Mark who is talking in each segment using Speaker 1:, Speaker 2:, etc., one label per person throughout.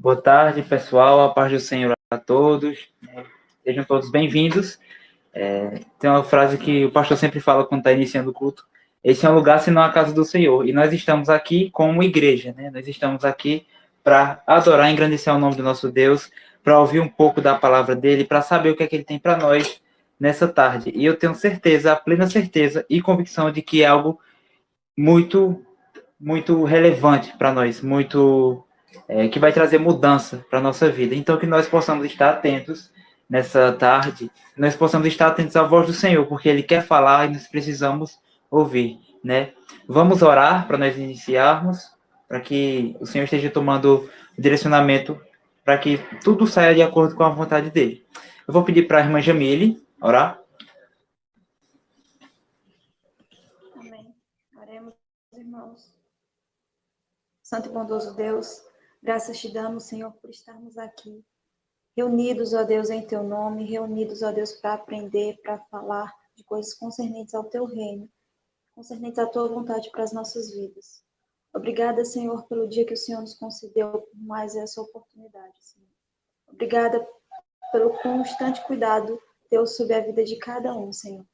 Speaker 1: Boa tarde, pessoal. A paz do Senhor a todos. Sejam todos bem-vindos. Tem uma frase que o pastor sempre fala quando está iniciando o culto. Esse é um lugar senão a casa do Senhor. E nós estamos aqui como igreja, né? Nós estamos aqui para adorar e engrandecer o nome do nosso Deus, para ouvir um pouco da palavra dele, para saber o que é que ele tem para nós nessa tarde. E eu tenho certeza, a plena certeza e convicção de que é algo muito, muito relevante para nós, que vai trazer mudança para a nossa vida. Então, que nós possamos estar atentos nessa tarde, nós possamos estar atentos à voz do Senhor, porque Ele quer falar e nós precisamos ouvir, né? Vamos orar para nós iniciarmos, para que o Senhor esteja tomando o direcionamento, para que tudo saia de acordo com a vontade dEle. Eu vou pedir para a irmã Jamile orar.
Speaker 2: Amém. Oremos, irmãos. Santo e bondoso Deus, graças te damos, Senhor, por estarmos aqui, reunidos, ó Deus, em teu nome, reunidos, ó Deus, para aprender, para falar de coisas concernentes ao teu reino, concernentes à tua vontade para as nossas vidas. Obrigada, Senhor, pelo dia que o Senhor nos concedeu, por mais essa oportunidade, Senhor. Obrigada pelo constante cuidado teu sobre a vida de cada um, Senhor.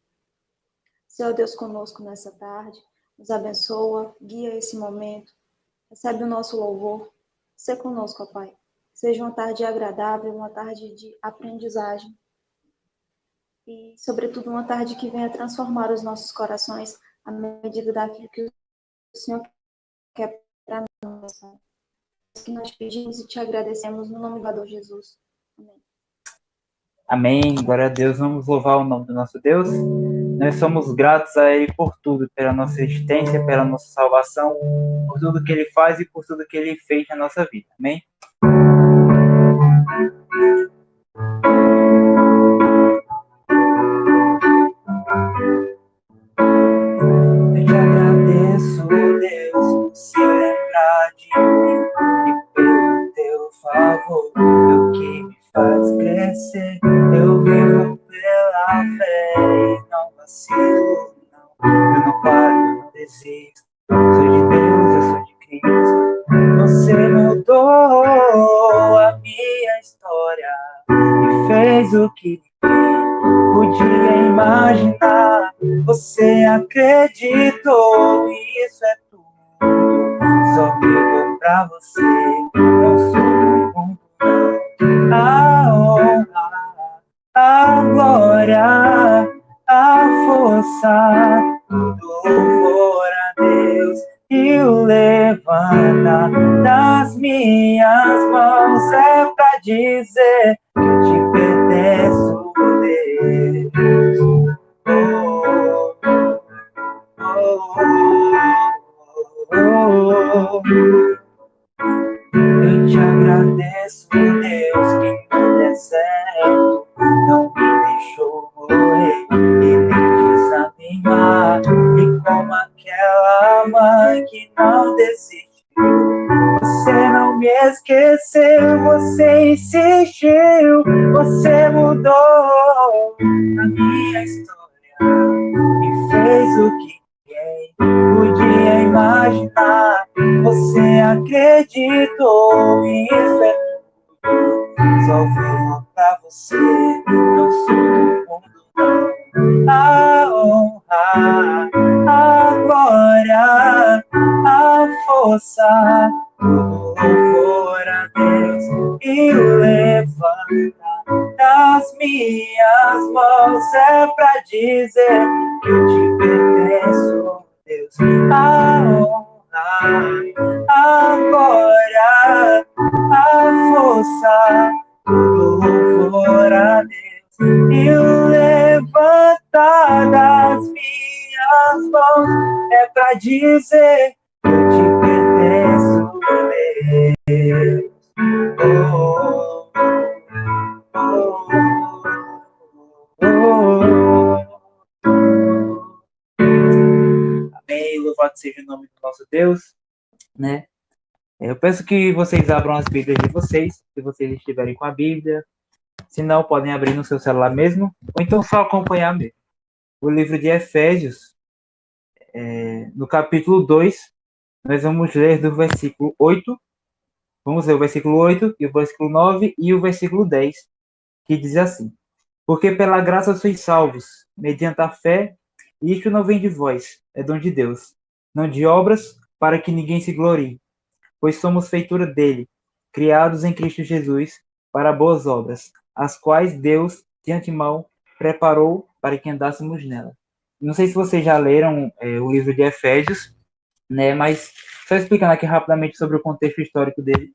Speaker 2: Senhor Deus conosco nessa tarde, nos abençoa, guia esse momento, recebe o nosso louvor, seja conosco, ó Pai. Seja uma tarde agradável, uma tarde de aprendizagem e, sobretudo, uma tarde que venha transformar os nossos corações à medida daquilo que o Senhor quer para nós. Pai. Que nós pedimos e te agradecemos no nome do Senhor Jesus. Amém.
Speaker 1: Amém, glória a Deus, vamos louvar o nome do nosso Deus. Nós somos gratos a Ele por tudo, pela nossa existência, pela nossa salvação, por tudo que Ele faz e por tudo que Ele fez na nossa vida. Amém? Eu te agradeço, Deus, por se lembrar de mim e pelo teu favor, o que me faz crescer. Eu vivo pela fé e não vacilo, não. Eu não paro, eu não desisto. Sou de Deus, eu sou de Cristo. Você mudou a minha história e fez o que ninguém podia imaginar. Você acreditou, isso é tudo. Só vivo pra você, não sou do mundo, não. A honra, a glória, a força, tudo louvor a Deus. E o levantar das minhas mãos é pra dizer que eu te pertenço, Deus. Eu te agradeço, Deus, que no deserto não me deixou morrer e nem desanimar. E como aquela mãe que não desistiu, você não me esqueceu, você insistiu, você mudou a minha história e fez o que ninguém podia imaginar. Você acreditou, isso é tudo. Só vivo pra você, não sou do mundo, não. A honra, a glória, a força, tudo louvor a Deus. E o levantar das minhas mãos é pra dizer que eu te pertenço, Deus. A honra, a glória, a força, tudo louvor a Deus. E o levantar das minhas mãos é pra dizer que eu te pertenço, Deus. Oh, oh, oh, oh. Amém, louvado seja o nome do nosso Deus, né? Eu peço que vocês abram as Bíblias de vocês, se vocês estiverem com a Bíblia. Se não, podem abrir no seu celular mesmo, ou então só acompanhar mesmo. O livro de Efésios, no capítulo 2, nós vamos ler do versículo 8 Vamos ver o versículo 8 e o versículo 9 e o versículo 10, que diz assim: Porque pela graça sois salvos, mediante a fé, e isto não vem de vós, é dom de Deus, não de obras, para que ninguém se glorie, pois somos feitura dele, criados em Cristo Jesus, para boas obras, as quais Deus, de antemão, preparou para que andássemos nela. Não sei se vocês já leram o livro de Efésios, né? Mas só explicando aqui rapidamente sobre o contexto histórico dele,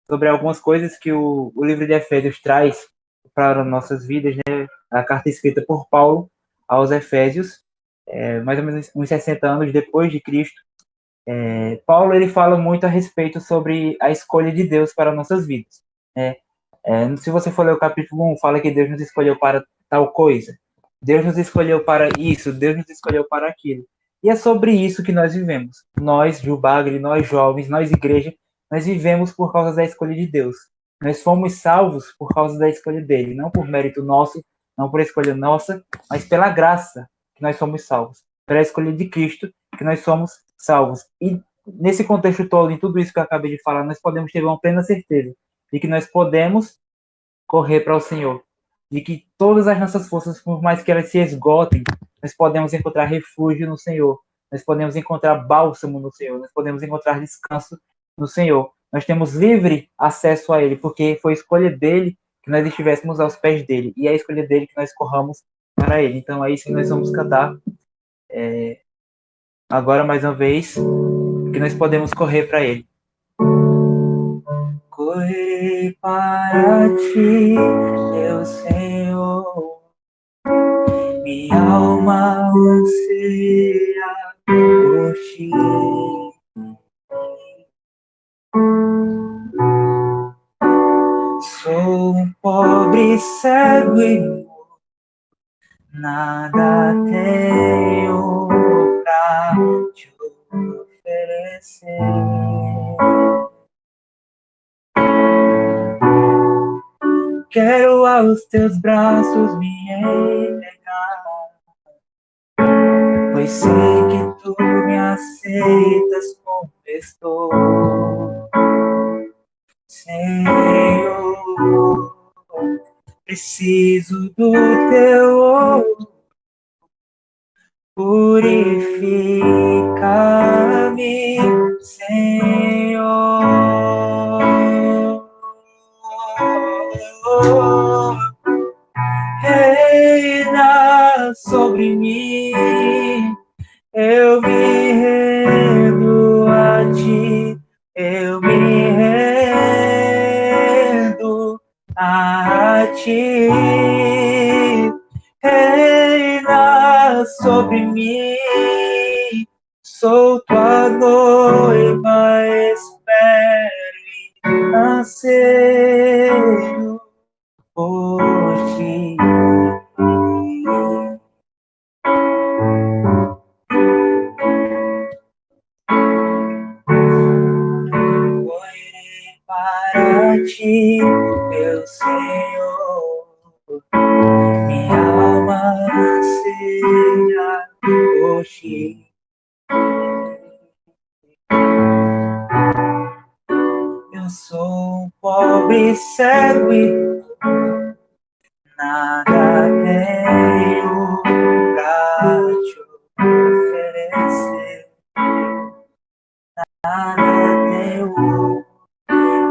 Speaker 1: sobre algumas coisas que o livro de Efésios traz para nossas vidas, né? A carta escrita por Paulo aos Efésios, mais ou menos uns 60 anos depois de Cristo. Paulo ele fala muito a respeito sobre a escolha de Deus para nossas vidas, né? Se você for ler o capítulo 1, fala que Deus nos escolheu para tal coisa. Deus nos escolheu para isso, Deus nos escolheu para aquilo. E é sobre isso que nós vivemos. Nós, Jubagre, nós jovens, nós igreja, nós vivemos por causa da escolha de Deus. Nós fomos salvos por causa da escolha dele, não por mérito nosso, não por escolha nossa, mas pela graça que nós somos salvos. Pela escolha de Cristo que nós somos salvos. E nesse contexto todo, em tudo isso que eu acabei de falar, nós podemos ter uma plena certeza de que nós podemos correr para o Senhor, de que todas as nossas forças, por mais que elas se esgotem, nós podemos encontrar refúgio no Senhor, nós podemos encontrar bálsamo no Senhor, nós podemos encontrar descanso no Senhor. Nós temos livre acesso a Ele, porque foi escolha dele que nós estivéssemos aos pés dele, e é a escolha dele que nós corramos para Ele. Então é isso que nós vamos cantar agora mais uma vez, que nós podemos correr para Ele. Correrei para ti, meu Senhor, minha alma anseia por ti. Sou um pobre cego e nu, nada tenho pra te oferecer. Quero aos teus braços me entregar, pois sei que tu me aceitas como estou. Senhor, preciso do teu ouro, purifica-me, Senhor. Reina sobre mim, eu me rendo a ti, eu me rendo a ti. Reina sobre mim, sou tua noiva, espero e anseio por ti. Correrei para ti, meu Senhor, minha alma anseia por ti. Eu sou um pobre cego e nada tenho pra te oferecer. Nada tenho.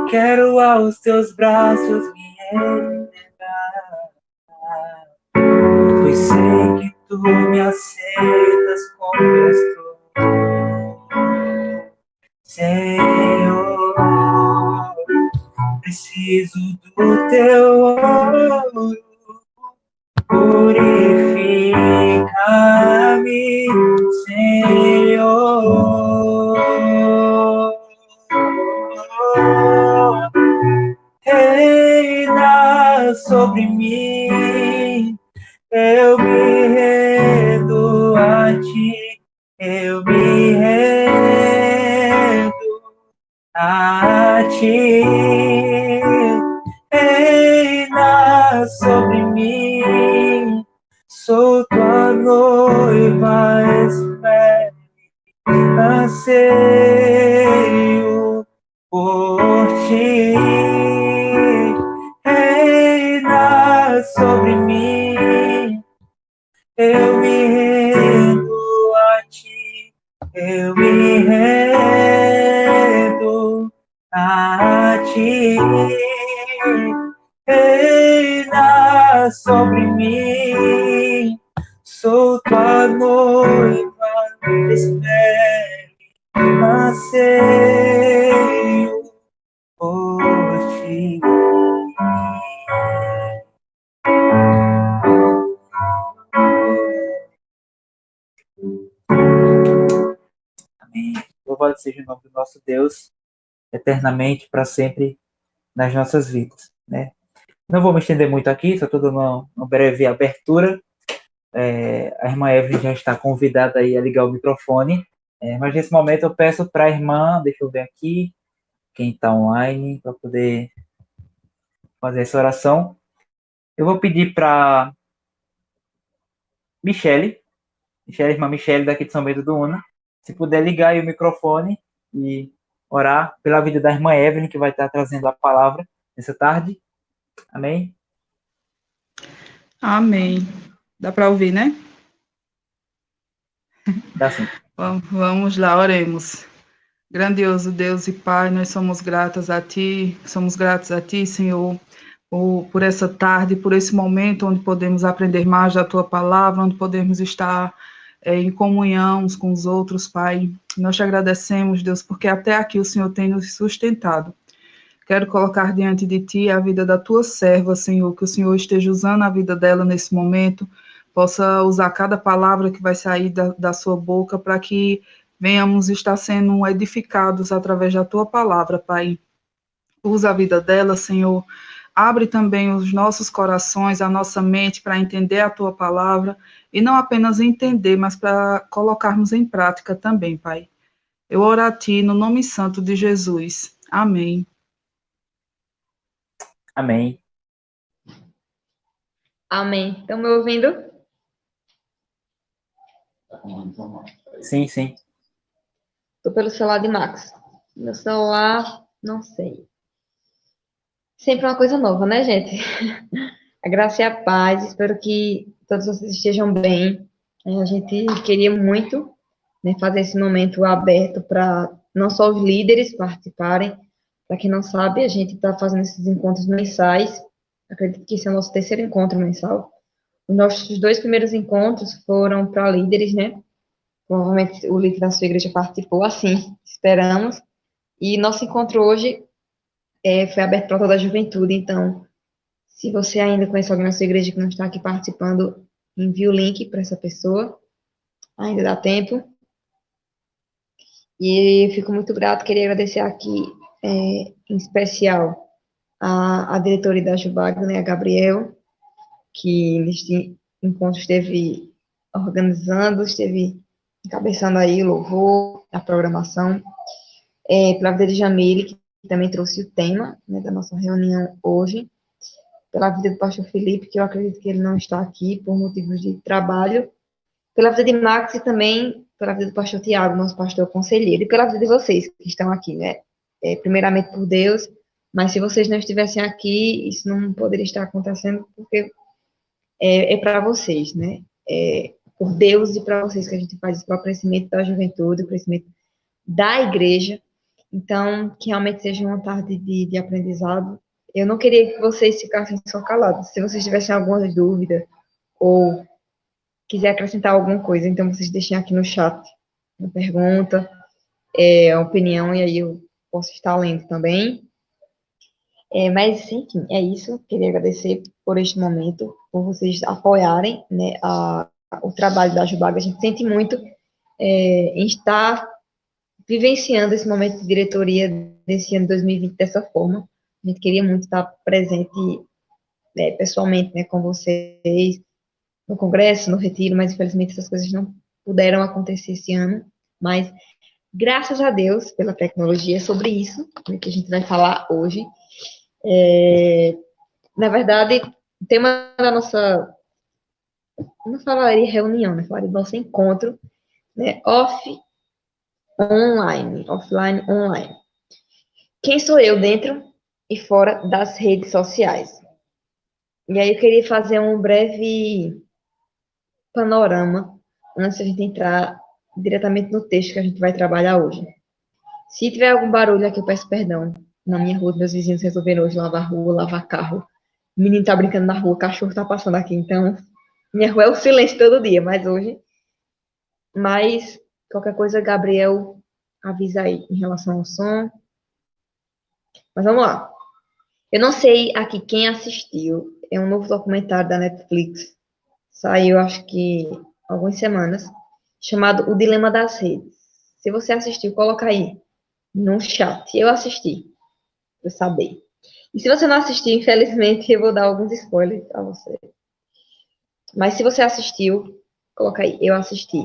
Speaker 1: Quero aos teus braços me entregar, pois sei que tu me aceitas como eu estou. Senhor, preciso do teu ouro, purifica-me, Senhor. Reina sobre mim, eu me rendo a ti, eu me rendo a ti. Reina sobre mim, sou tua noiva, espero, anseio por ti. reina sobre mim. Sou tua noiva, espere, anseio por ti. Amém. Louvado seja o nome do nosso Deus, eternamente, para sempre, nas nossas vidas, né? Não vou me estender muito aqui, só estou dando uma breve abertura. A irmã Evelyn já está convidada aí a ligar o microfone, mas nesse momento eu peço para a irmã, deixa eu ver aqui, quem está online, para poder fazer essa oração. Eu vou pedir para irmã Michele, daqui de São Bento do Una, se puder ligar aí o microfone e orar pela vida da irmã Evelyn, que vai estar trazendo a palavra nessa tarde. Amém?
Speaker 3: Amém. Dá para ouvir, né?
Speaker 1: Dá sim.
Speaker 3: Vamos lá, oremos. Grandioso Deus e Pai, nós somos gratos a Ti, Senhor, por essa tarde, por esse momento onde podemos aprender mais da Tua palavra, onde podemos estar em comunhão uns com os outros, Pai. Nós te agradecemos, Deus, porque até aqui o Senhor tem nos sustentado. Quero colocar diante de Ti a vida da Tua serva, Senhor, que o Senhor esteja usando a vida dela nesse momento, possa usar cada palavra que vai sair da sua boca para que venhamos estar sendo edificados através da Tua palavra, Pai. Usa a vida dela, Senhor. Abre também os nossos corações, a nossa mente para entender a Tua palavra e não apenas entender, mas para colocarmos em prática também, Pai. Eu oro a Ti no nome santo de Jesus. Amém.
Speaker 1: Amém.
Speaker 4: Amém. Estão me ouvindo?
Speaker 1: Sim, sim.
Speaker 4: Estou pelo celular de Max. Meu celular, não sei. Sempre uma coisa nova, né, gente? A graça e a paz. Espero que todos vocês estejam bem. A gente queria muito, né, fazer esse momento aberto para não só os líderes participarem. Para quem não sabe, a gente está fazendo esses encontros mensais. Acredito que esse é o nosso terceiro encontro mensal. Os nossos 2 primeiros encontros foram para líderes, né? Provavelmente o líder da sua igreja participou, assim, esperamos. E nosso encontro hoje foi aberto para toda a juventude, então, se você ainda conhece alguém na sua igreja que não está aqui participando, envie o link para essa pessoa, ainda dá tempo. E eu fico muito grato, queria agradecer aqui, em especial, a diretoria da Jubag, né, a Gabriel, que neste encontro esteve organizando, esteve encabeçando aí o louvor, a programação, pela vida de Jamile, que também trouxe o tema, né, da nossa reunião hoje, pela vida do pastor Felipe, que eu acredito que ele não está aqui por motivos de trabalho, pela vida de Max e também pela vida do pastor Tiago, nosso pastor conselheiro, e pela vida de vocês que estão aqui, né, primeiramente por Deus, mas se vocês não estivessem aqui, isso não poderia estar acontecendo, porque é para vocês, né, por Deus e para vocês que a gente faz isso, para o crescimento da juventude, o crescimento da igreja. Então, que realmente seja uma tarde de aprendizado. Eu não queria que vocês ficassem só calados. Se vocês tivessem alguma dúvida ou quiser acrescentar alguma coisa, então vocês deixem aqui no chat uma pergunta, a opinião, e aí eu posso estar lendo também. Mas, enfim, é isso. Queria agradecer por este momento, por vocês apoiarem, né, o trabalho da Jubag. A gente sente muito em estar vivenciando esse momento de diretoria desse ano 2020 dessa forma. A gente queria muito estar presente, né, pessoalmente, né, com vocês, no congresso, no retiro, mas infelizmente essas coisas não puderam acontecer esse ano. Mas, graças a Deus pela tecnologia, é sobre isso, né, que a gente vai falar hoje. Na verdade, o tema da nossa, não falaria reunião, né, falaria do nosso encontro, né, offline, online. Quem sou eu dentro e fora das redes sociais? E aí eu queria fazer um breve panorama antes de a gente entrar diretamente no texto que a gente vai trabalhar hoje. Se tiver algum barulho aqui, eu peço perdão. Na minha rua, meus vizinhos resolveram hoje lavar rua, lavar carro. O menino tá brincando na rua, o cachorro tá passando aqui, então minha rua é o silêncio todo dia, mas hoje. Mas qualquer coisa, Gabriel, avisa aí em relação ao som. Mas vamos lá. Eu não sei aqui quem assistiu. É um novo documentário da Netflix. Saiu, acho que, algumas semanas. Chamado O Dilema das Redes. Se você assistiu, coloca aí no chat. Eu assisti, pra saber. E se você não assistiu, infelizmente, eu vou dar alguns spoilers pra você. Mas se você assistiu, coloca aí. Eu assisti.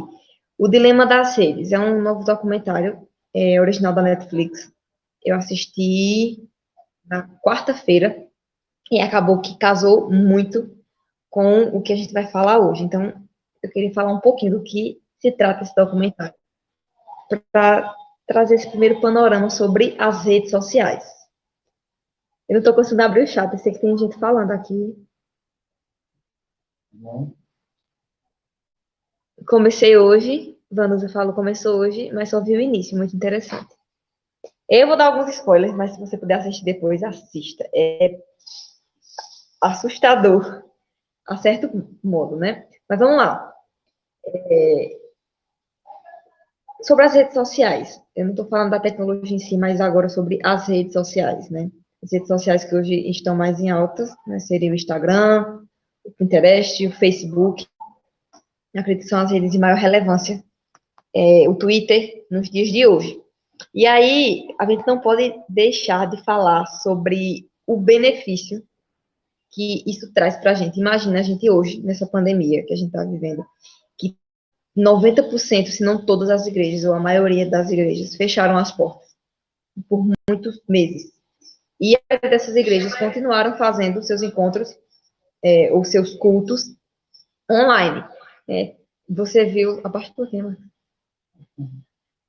Speaker 4: O Dilema das Redes. É um novo documentário original da Netflix. Eu assisti na quarta-feira. E acabou que casou muito com o que a gente vai falar hoje. Então, eu queria falar um pouquinho do que se trata esse documentário, para trazer esse primeiro panorama sobre as redes sociais. Eu não estou conseguindo abrir o chat, eu sei que tem gente falando aqui. Comecei hoje, Vanusa falou, começou hoje, mas só vi o início, muito interessante. Eu vou dar alguns spoilers, mas se você puder assistir depois, assista. É assustador, a certo modo, né? Mas vamos lá. Sobre as redes sociais. Eu não estou falando da tecnologia em si, mas agora sobre as redes sociais, né? As redes sociais que hoje estão mais em altas, né? Seria o Instagram, o Pinterest, o Facebook. Eu acredito que são as redes de maior relevância. O Twitter, nos dias de hoje. E aí, a gente não pode deixar de falar sobre o benefício que isso traz para a gente. Imagina a gente hoje, nessa pandemia que a gente está vivendo, que 90%, se não todas as igrejas, ou a maioria das igrejas, fecharam as portas por muitos meses. E dessas igrejas continuaram fazendo seus encontros, ou seus cultos, online. Você viu, abaixo do tema,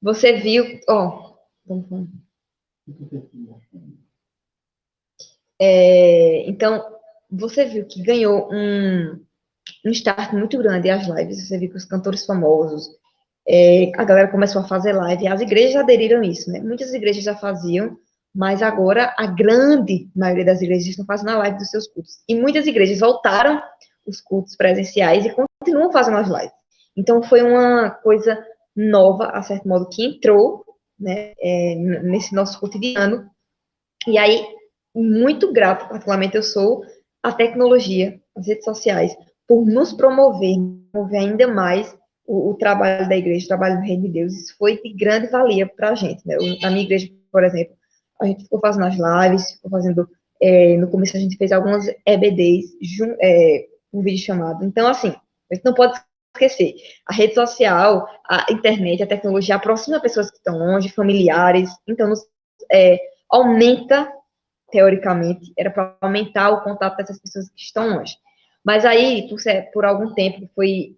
Speaker 4: você viu, então, você viu que ganhou um start muito grande as lives, você viu que os cantores famosos, a galera começou a fazer live, e as igrejas aderiram a isso, né? Muitas igrejas já faziam, mas agora a grande maioria das igrejas estão fazendo a live dos seus cultos. E muitas igrejas voltaram os cultos presenciais e continuam fazendo as lives. Então, foi uma coisa nova, a certo modo, que entrou, né, nesse nosso cotidiano. E aí, muito grato, particularmente eu sou, à tecnologia, às redes sociais, por nos promover ainda mais o trabalho da igreja, o trabalho do Reino de Deus. Isso foi de grande valia para a gente, né? Na minha igreja, por exemplo, a gente ficou fazendo as lives, ficou fazendo, no começo a gente fez algumas EBDs, um vídeo chamado. Então, assim, a gente não pode esquecer, a rede social, a internet, a tecnologia aproxima pessoas que estão longe, familiares, então aumenta, teoricamente, era para aumentar o contato dessas pessoas que estão longe. Mas aí, por algum tempo, foi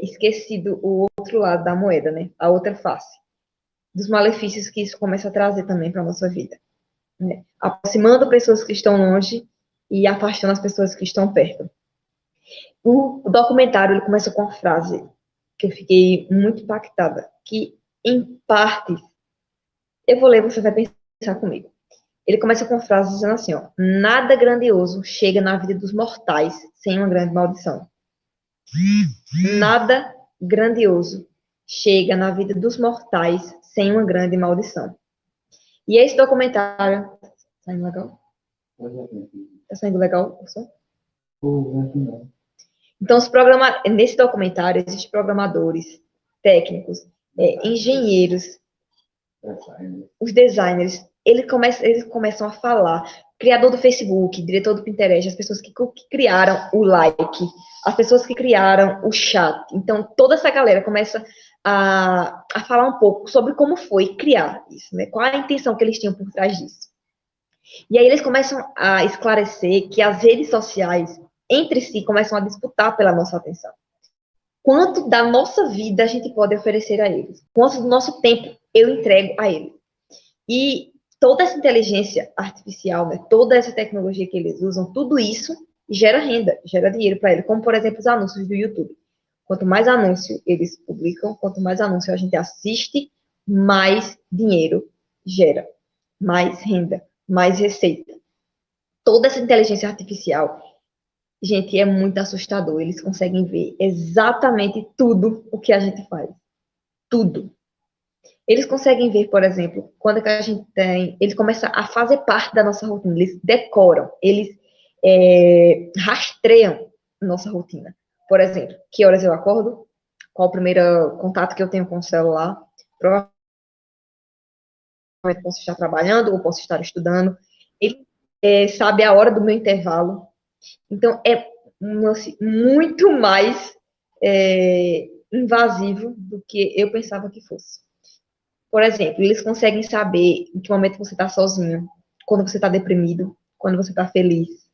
Speaker 4: esquecido o outro lado da moeda, né? A outra face. Dos malefícios que isso começa a trazer também para a nossa vida. Né? Aproximando pessoas que estão longe e afastando as pessoas que estão perto. O documentário, ele começa com uma frase que eu fiquei muito impactada, que, em partes, eu vou ler, você vai pensar comigo. Ele começa com uma frase dizendo assim, ó, nada grandioso chega na vida dos mortais sem uma grande maldição. Nada grandioso chega na vida dos mortais sem uma grande maldição. E esse documentário... Tá saindo legal? Tá saindo legal? Então, nesse documentário, existem programadores, técnicos, engenheiros, os designers, eles começam a falar, criador do Facebook, diretor do Pinterest, as pessoas que criaram o like, as pessoas que criaram o chat. Então, toda essa galera começa a falar um pouco sobre como foi criar isso, né? Qual a intenção que eles tinham por trás disso. E aí eles começam a esclarecer que as redes sociais, entre si, começam a disputar pela nossa atenção. Quanto da nossa vida a gente pode oferecer a eles? Quanto do nosso tempo eu entrego a eles? E toda essa inteligência artificial, né, toda essa tecnologia que eles usam, tudo isso gera renda, gera dinheiro para eles, como, por exemplo, os anúncios do YouTube. Quanto mais anúncio eles publicam, quanto mais anúncio a gente assiste, mais dinheiro gera, mais renda, mais receita. toda essa inteligência artificial, gente, é muito assustador. Eles conseguem ver exatamente tudo o que a gente faz. Tudo. Eles conseguem ver, por exemplo, quando é que a gente tem... Eles começam a fazer parte da nossa rotina. Eles decoram, eles rastreiam nossa rotina. Por exemplo, que horas eu acordo, qual o primeiro contato que eu tenho com o celular. Provavelmente posso estar trabalhando ou posso estar estudando. Ele sabe a hora do meu intervalo. Então, é assim, muito mais invasivo do que eu pensava que fosse. Por exemplo, eles conseguem saber em que momento você está sozinho, quando você está deprimido, quando você está feliz.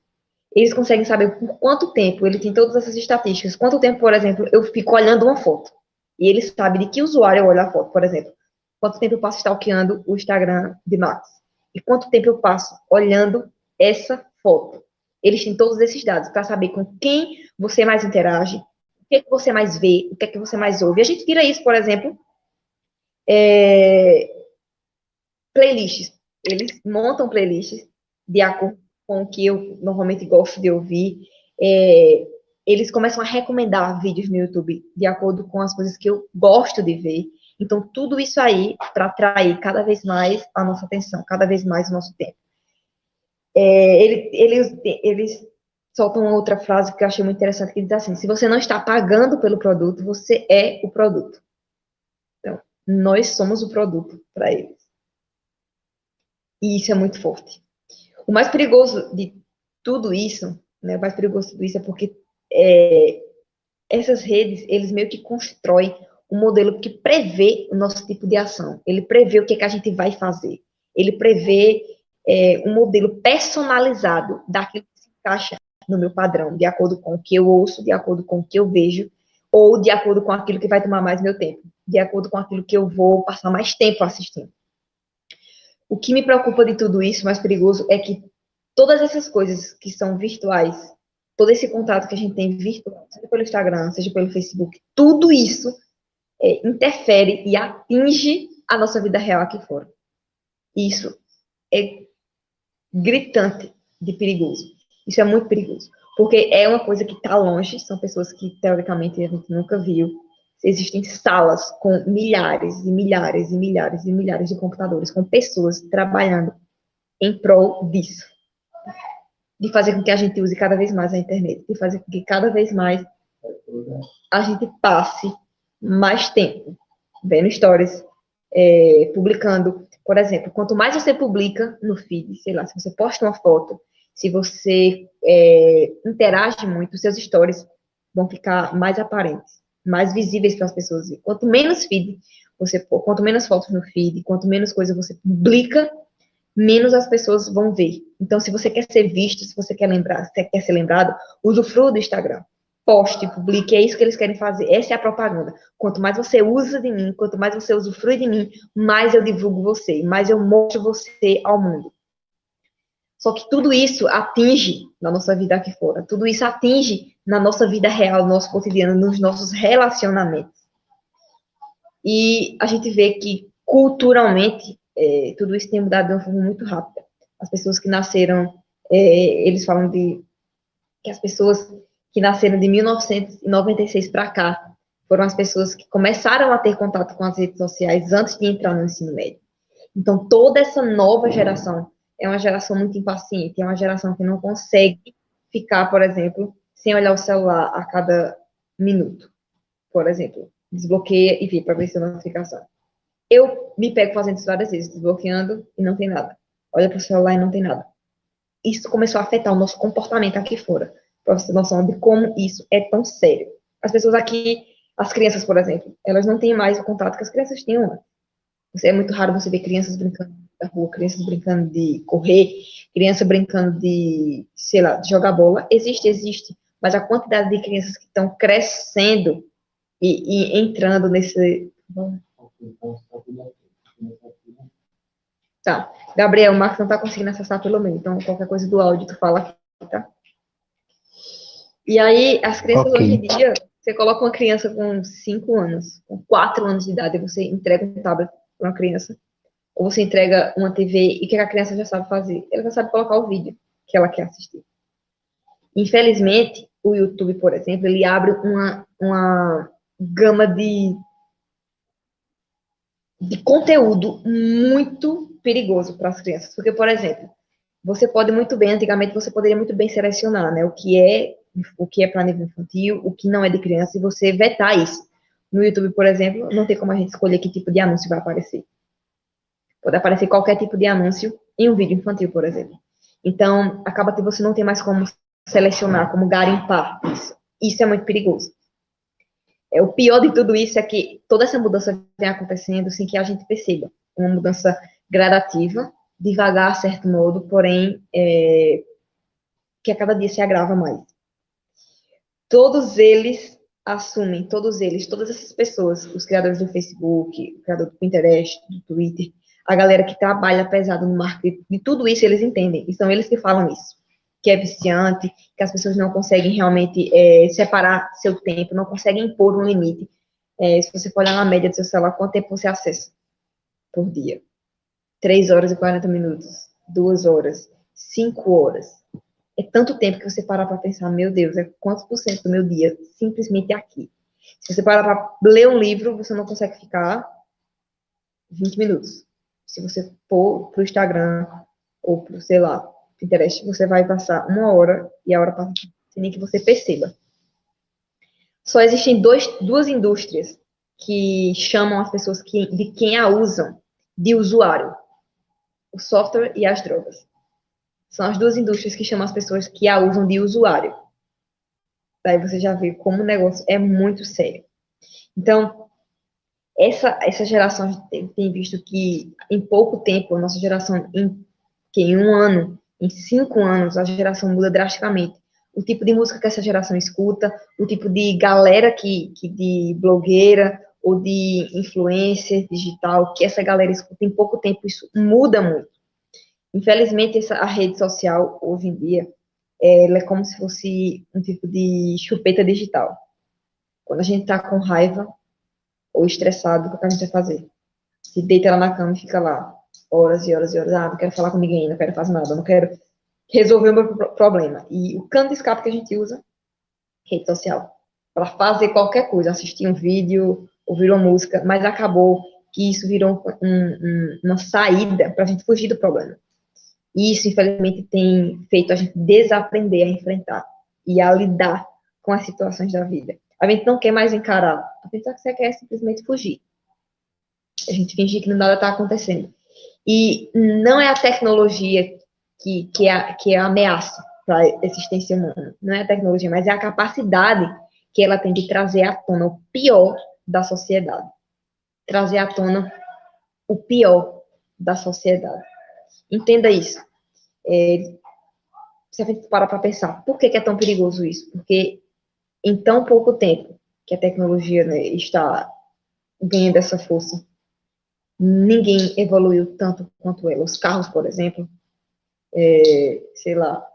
Speaker 4: Eles conseguem saber por quanto tempo, ele tem todas essas estatísticas, quanto tempo, por exemplo, eu fico olhando uma foto. E ele sabe de que usuário eu olho a foto, por exemplo. Quanto tempo eu passo stalkeando o Instagram de Max. E quanto tempo eu passo olhando essa foto. Eles têm todos esses dados para saber com quem você mais interage, o que é que você mais vê, o que é que você mais ouve. A gente tira isso, por exemplo, playlists. Eles montam playlists de acordo com o que eu normalmente gosto de ouvir. Eles começam a recomendar vídeos no YouTube de acordo com as coisas que eu gosto de ver. Então, tudo isso aí para atrair cada vez mais a nossa atenção, cada vez mais o nosso tempo. Eles soltam outra frase que eu achei muito interessante, que diz assim: se você não está pagando pelo produto, você é o produto. Então, nós somos o produto para eles. E isso é muito forte. O mais perigoso de tudo isso, né, o mais perigoso de tudo isso é porque essas redes, eles meio que constroem um modelo que prevê o nosso tipo de ação. Ele prevê o que é que a gente vai fazer. Ele prevê um modelo personalizado daquilo que se encaixa no meu padrão, de acordo com o que eu ouço, de acordo com o que eu vejo, ou de acordo com aquilo que vai tomar mais meu tempo, de acordo com aquilo que eu vou passar mais tempo assistindo. O que me preocupa de tudo isso, mais perigoso, é que todas essas coisas que são virtuais, todo esse contato que a gente tem virtual, seja pelo Instagram, seja pelo Facebook, tudo isso interfere e atinge a nossa vida real aqui fora. Isso é gritante de perigoso. Isso é muito perigoso. Porque é uma coisa que está longe, são pessoas que, teoricamente, a gente nunca viu. Existem salas com milhares e milhares e milhares e milhares de computadores, com pessoas trabalhando em prol disso. De fazer com que a gente use cada vez mais a internet, de fazer com que cada vez mais a gente passe mais tempo vendo stories, publicando. Por exemplo, quanto mais você publica no feed, sei lá, se você posta uma foto, se você interage muito, seus stories vão ficar mais aparentes, mais visíveis para as pessoas verem. Quanto menos feed quanto menos fotos no feed, quanto menos coisa você publica, menos as pessoas vão ver. Então, se você quer ser visto, se você quer ser lembrado, usufrua do Instagram. Poste, publique, é isso que eles querem fazer. Essa é a propaganda. Quanto mais você usa de mim, quanto mais você usufrui de mim, mais eu divulgo você, mais eu mostro você ao mundo. Só que tudo isso atinge na nossa vida aqui fora. Tudo isso atinge na nossa vida real, no nosso cotidiano, nos nossos relacionamentos. E a gente vê que, culturalmente, tudo isso tem mudado de uma forma muito rápida. As pessoas que nasceram, eles falam que as pessoas que nasceram de 1996 para cá foram as pessoas que começaram a ter contato com as redes sociais antes de entrar no ensino médio. Então, toda essa nova geração é uma geração muito impaciente, é uma geração que não consegue ficar, por exemplo, sem olhar o celular a cada minuto. Por exemplo, desbloqueia e vê para ver se a notificação. Eu me pego fazendo isso várias vezes, desbloqueando e não tem nada. Olha para o celular e não tem nada. Isso começou a afetar o nosso comportamento aqui fora, para você ter noção de como isso é tão sério. As pessoas aqui, as crianças, por exemplo, elas não têm mais o contato que as crianças tinham antes. É muito raro você ver crianças brincando na rua, crianças brincando de correr, criança brincando de, sei lá, de jogar bola. Existe, mas a quantidade de crianças que estão crescendo e entrando nesse... Tá. Gabriel, o Marcos não tá conseguindo acessar pelo meio, então qualquer coisa do áudio tu fala aqui, tá? E aí, as crianças hoje em dia, você coloca uma criança com 5 anos, com 4 anos de idade, e você entrega um tablet para uma criança, ou você entrega uma TV, e o que a criança já sabe fazer? Ela já sabe colocar o vídeo. que ela quer assistir. Infelizmente, o YouTube, por exemplo, ele abre uma gama de conteúdo muito perigoso para as crianças. Porque, por exemplo, você pode muito bem, antigamente você poderia muito bem selecionar, né, o que é para nível infantil, o que não é de criança, e você vetar isso. No YouTube, por exemplo, não tem como a gente escolher que tipo de anúncio vai aparecer. Pode aparecer qualquer tipo de anúncio em um vídeo infantil, por exemplo. Então, acaba que você não tem mais como selecionar, como garimpar isso. Isso é muito perigoso. O pior de tudo isso é que toda essa mudança vem acontecendo sem que a gente perceba. Uma mudança gradativa, devagar, a certo modo, porém, que a cada dia se agrava mais. Todos eles assumem, todas essas pessoas, os criadores do Facebook, o criador do Pinterest, do Twitter, a galera que trabalha pesado no marketing, de tudo isso eles entendem, e são eles que falam isso, que é viciante, que as pessoas não conseguem realmente separar seu tempo, não conseguem impor um limite. Se você for olhar na média do seu celular, quanto tempo você acessa por dia? 3 horas e 40 minutos, 2 horas, 5 horas. É tanto tempo que você parar para pensar, meu Deus, é quantos por cento do meu dia simplesmente aqui. Se você parar para ler um livro, você não consegue ficar 20 minutos. Se você for para o Instagram ou para, sei lá, Pinterest, você vai passar 1 hora e a hora passa sem nem que você perceba. Só existem duas indústrias que chamam as pessoas de quem a usam de usuário: o software e as drogas. São as duas indústrias que chamam as pessoas que a usam de usuário. Daí você já vê como o negócio é muito sério. Então, essa geração, a gente tem visto que em pouco tempo, a nossa geração, em 1 ano, em 5 anos, a geração muda drasticamente. O tipo de música que essa geração escuta, o tipo de galera de blogueira ou de influencer digital que essa galera escuta, em pouco tempo isso muda muito. Infelizmente, a rede social, hoje em dia, ela é como se fosse um tipo de chupeta digital. Quando a gente está com raiva ou estressado, o que a gente vai fazer? Se deita lá na cama e fica lá, horas e horas e horas. Não quero falar com ninguém, não quero fazer nada, não quero resolver o meu problema. E o canto de escape que a gente usa, rede social, para fazer qualquer coisa, assistir um vídeo, ouvir uma música, mas acabou que isso virou uma saída para a gente fugir do problema. E isso, infelizmente, tem feito a gente desaprender a enfrentar e a lidar com as situações da vida. A gente não quer mais encarar. A pessoa que você quer é simplesmente fugir. A gente fingir que nada está acontecendo. E não é a tecnologia que é a ameaça para a existência humana. Não é a tecnologia, mas é a capacidade que ela tem de trazer à tona o pior da sociedade. Trazer à tona o pior da sociedade. Entenda isso. Se a gente parar para pensar, por que é tão perigoso isso? Porque em tão pouco tempo que a tecnologia, né, está ganhando essa força, ninguém evoluiu tanto quanto ela. Os carros, por exemplo, sei lá,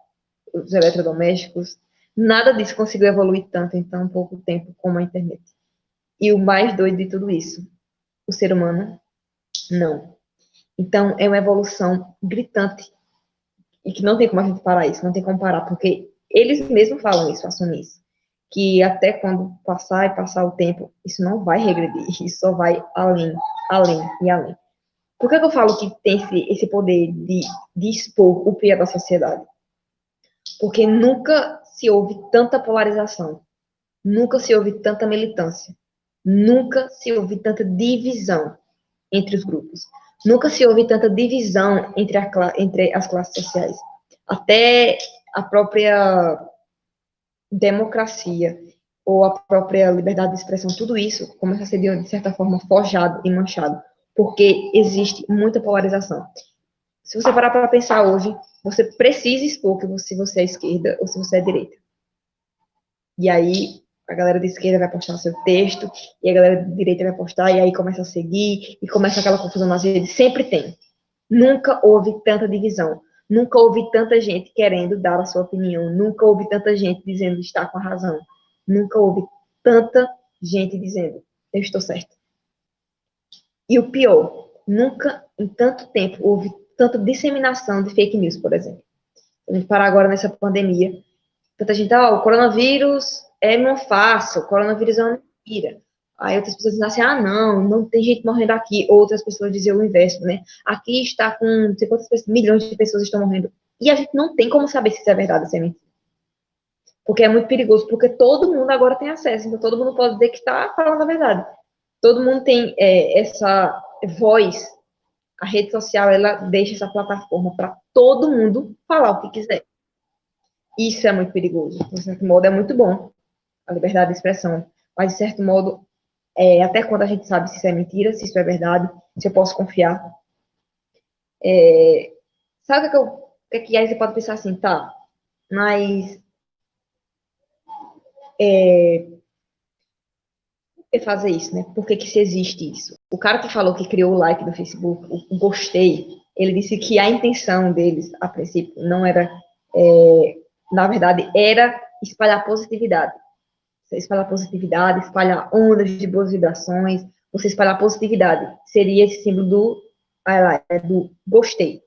Speaker 4: os eletrodomésticos, nada disso conseguiu evoluir tanto em tão pouco tempo como a internet. E o mais doido de tudo isso, o ser humano, não. Então, é uma evolução gritante e que não tem como a gente parar isso, não tem como parar, porque eles mesmos falam isso, assumem isso, que até quando passar o tempo, isso não vai regredir, isso só vai além, além e além. Por que eu falo que tem esse poder de expor o pior da sociedade? Porque nunca se houve tanta polarização, nunca se houve tanta militância, nunca se houve tanta divisão entre os grupos, nunca se houve tanta divisão entre as classes sociais. Até a própria democracia ou a própria liberdade de expressão, tudo isso começa a ser, de certa forma, forjado e manchado, porque existe muita polarização. Se você parar para pensar hoje, você precisa expor se você é esquerda ou se você é direita. E aí, a galera de esquerda vai postar o seu texto, e a galera de direita vai postar, e aí começa a seguir, e começa aquela confusão nas redes. Sempre tem. Nunca houve tanta divisão. Nunca houve tanta gente querendo dar a sua opinião. Nunca houve tanta gente dizendo estar com a razão. Nunca houve tanta gente dizendo eu estou certo. E o pior, nunca em tanto tempo houve tanta disseminação de fake news, por exemplo. a gente parar agora nessa pandemia. Tanta gente, o coronavírus é não fácil, o coronavírus é uma mentira. Aí outras pessoas dizem assim, não tem gente morrendo aqui. Outras pessoas dizem o inverso, né? Aqui está com não sei quantas pessoas, milhões de pessoas estão morrendo. E a gente não tem como saber se isso é verdade ou se é mentira. Porque é muito perigoso, porque todo mundo agora tem acesso, então todo mundo pode dizer que está falando a verdade. Todo mundo tem essa voz. A rede social, ela deixa essa plataforma para todo mundo falar o que quiser. Isso é muito perigoso. De certo modo, é muito bom a liberdade de expressão, mas, de certo modo, até quando a gente sabe se isso é mentira, se isso é verdade, se eu posso confiar. Sabe o que aí você pode pensar assim, tá, mas por que fazer isso, né? Por que se existe isso? O cara que falou que criou o like do Facebook, o gostei, ele disse que a intenção deles, a princípio, não era, na verdade, era espalhar positividade. Espalhar positividade, espalhar ondas de boas vibrações, você espalhar positividade. Seria esse símbolo do gostei.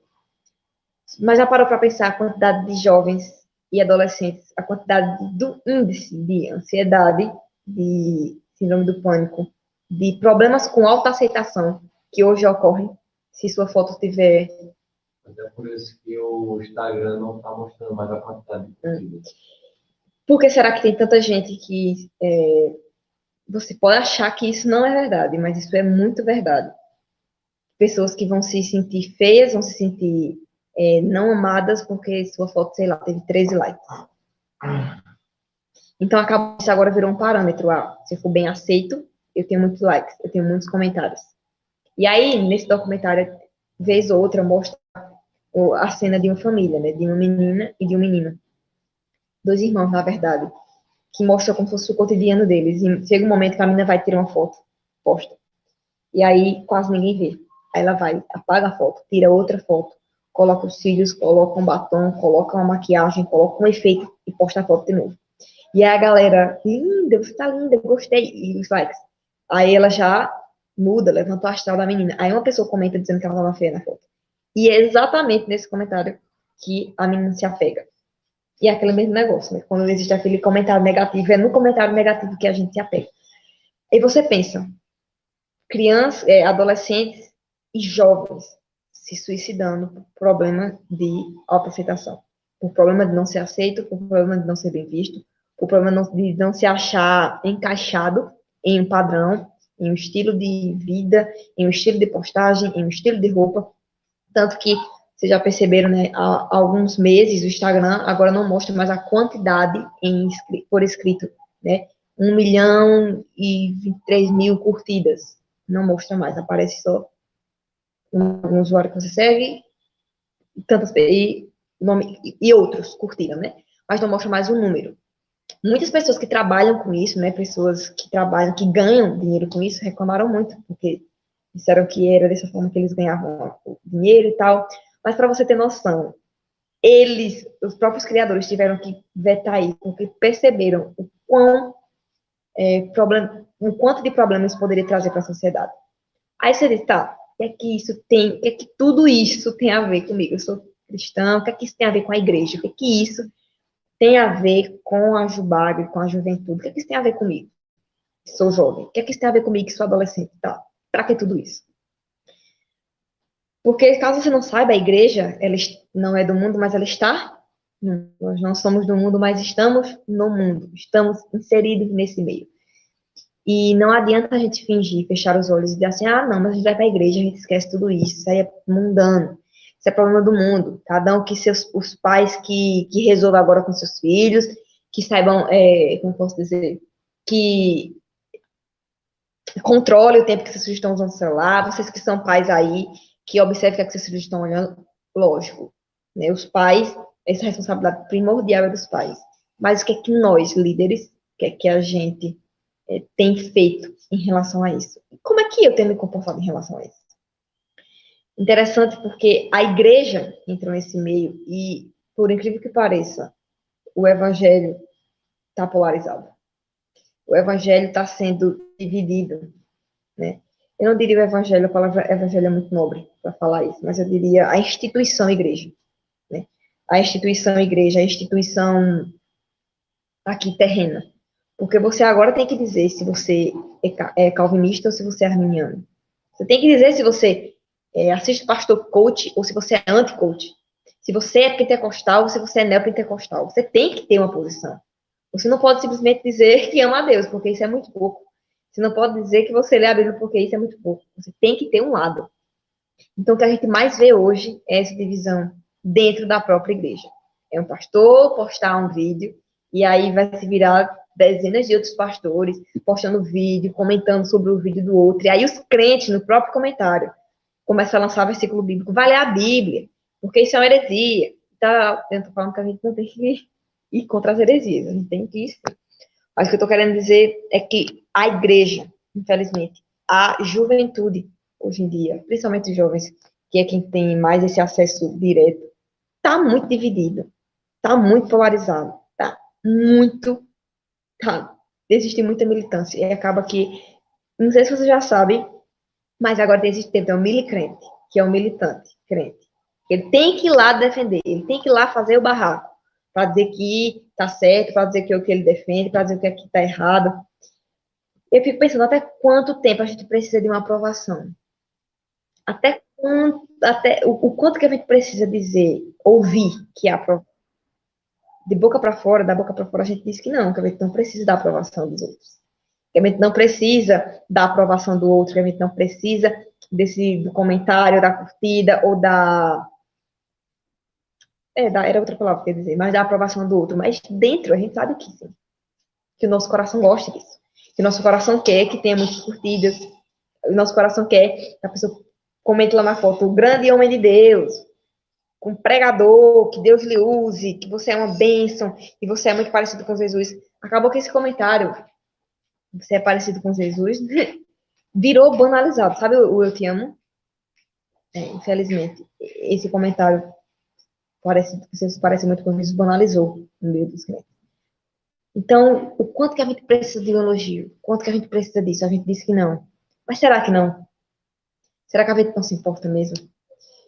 Speaker 4: Mas já parou para pensar a quantidade de jovens e adolescentes, a quantidade do índice de ansiedade, de síndrome do pânico, de problemas com autoaceitação que hoje ocorrem, se sua foto tiver...
Speaker 5: Até por isso que o Instagram não está mostrando mais a quantidade de curtidas.
Speaker 4: Por que será que tem tanta gente que... você pode achar que isso não é verdade, mas isso é muito verdade. Pessoas que vão se sentir feias, vão se sentir não amadas porque sua foto, sei lá, teve 13 likes. Então, acaba isso agora virou um parâmetro. Se eu for bem aceito, eu tenho muitos likes, eu tenho muitos comentários. E aí, nesse documentário, vez ou outra, mostra a cena de uma família, né? De uma menina e de um menino. 2 irmãos, na verdade, que mostra como se fosse o cotidiano deles. E chega um momento que a menina vai tirar uma foto, posta. E aí, quase ninguém vê. Aí ela vai, apaga a foto, tira outra foto, coloca os cílios, coloca um batom, coloca uma maquiagem, coloca um efeito e posta a foto de novo. E aí a galera, linda, você tá linda, gostei, e os likes. Aí ela já muda, levanta o astral da menina. Aí uma pessoa comenta dizendo que ela tava feia na foto. E é exatamente nesse comentário que a menina se apega. E é aquele mesmo negócio, né? Quando existe aquele comentário negativo, é no comentário negativo que a gente se apega. E você pensa, crianças, adolescentes e jovens se suicidando por problema de autoaceitação, por problema de não ser aceito, por problema de não ser bem visto, por problema de não se achar encaixado em um padrão, em um estilo de vida, em um estilo de postagem, em um estilo de roupa. Tanto que, vocês já perceberam, né, há alguns meses o Instagram agora não mostra mais a quantidade por escrito, né? 1.023.000 curtidas. Não mostra mais, aparece só um usuário que você segue, e outros curtiram, né? Mas não mostra mais o número. Muitas pessoas que trabalham com isso, né? Pessoas que trabalham, que ganham dinheiro com isso, reclamaram muito, porque disseram que era dessa forma que eles ganhavam o dinheiro e tal. Mas para você ter noção, os próprios criadores tiveram que vetar isso, porque perceberam o quanto de problemas poderia trazer para a sociedade. Aí você diz, tá, o que é que tudo isso tem a ver comigo? Eu sou cristã, o que é que isso tem a ver com a igreja? O que é que isso tem a ver com a Jubag, com a juventude? O que é que isso tem a ver comigo? Sou jovem. O que é que isso tem a ver comigo, que sou adolescente? Tá, para que tudo isso? Porque, caso você não saiba, a igreja, ela não é do mundo, mas ela está. Nós não somos do mundo, mas estamos no mundo. Estamos inseridos nesse meio. E não adianta a gente fingir, fechar os olhos e dizer assim, não, mas a gente vai para a igreja, a gente esquece tudo isso. Isso aí é mundano. Isso é problema do mundo. Cada um que os pais que resolvam agora com seus filhos, que saibam, como posso dizer, que controle o tempo que seus filhos estão usando o celular. Vocês que são pais aí, que observem o que, é que seus filhos estão olhando, lógico, né? Os pais, essa responsabilidade primordial é dos pais. Mas o que é que nós, líderes, o que é que a gente tem feito em relação a isso? Como é que eu tenho me comportado em relação a isso? Interessante porque a igreja entrou nesse meio e, por incrível que pareça, o evangelho está polarizado. O evangelho está sendo dividido, né? Eu não diria o evangelho, a palavra evangelho é muito nobre para falar isso, mas eu diria a instituição igreja, né? a instituição igreja, a instituição aqui terrena. Porque você agora tem que dizer se você é calvinista ou se você é arminiano. Você tem que dizer se você assiste pastor coach ou se você é anti-coach. Se você é pentecostal ou se você é neopentecostal. Você tem que ter uma posição. Você não pode simplesmente dizer que ama a Deus, porque isso é muito pouco. Você não pode dizer que você lê a Bíblia, porque isso é muito pouco. Você tem que ter um lado. Então, o que a gente mais vê hoje é essa divisão dentro da própria igreja. É um pastor postar um vídeo, e aí vai se virar dezenas de outros pastores postando vídeo, comentando sobre o vídeo do outro. E aí os crentes, no próprio comentário, começam a lançar versículo bíblico. Vai ler a Bíblia, porque isso é uma heresia. Tá, eu estou falando que a gente não tem que ir contra as heresias, a gente tem que ir. Mas o que eu estou querendo dizer é que a igreja, infelizmente, a juventude, hoje em dia, principalmente os jovens, que é quem tem mais esse acesso direto, está muito dividido, está muito polarizado, existe muita militância, e acaba que, não sei se você já sabe, mas agora existe um milicrente, que é um militante crente. Ele tem que ir lá defender, ele tem que ir lá fazer o barraco, para dizer que está certo, para dizer que é o que ele defende, para dizer que aqui está errado. Eu fico pensando, até quanto tempo a gente precisa de uma aprovação? Até o quanto que a gente precisa dizer, ouvir que é aprovação? De boca para fora, da boca para fora, a gente diz que a gente não precisa da aprovação dos outros. Que a gente não precisa da aprovação do outro, que a gente não precisa do comentário, da curtida, ou era outra palavra que eu ia dizer, mas da aprovação do outro. Mas dentro, a gente sabe que sim. Que o nosso coração gosta disso. Que o nosso coração quer que tenha muitas curtidas. O nosso coração quer que a pessoa comente lá na foto, o grande homem de Deus, um pregador, que Deus lhe use, que você é uma bênção, que você é muito parecido com Jesus. Acabou que esse comentário, você é parecido com Jesus, virou banalizado. Sabe o eu te amo? Infelizmente, esse comentário parece muito com Jesus, banalizou no meio dos crentes. Então, o quanto que a gente precisa de um elogio? O quanto que a gente precisa disso? A gente diz que não. Mas será que não? Será que a gente não se importa mesmo?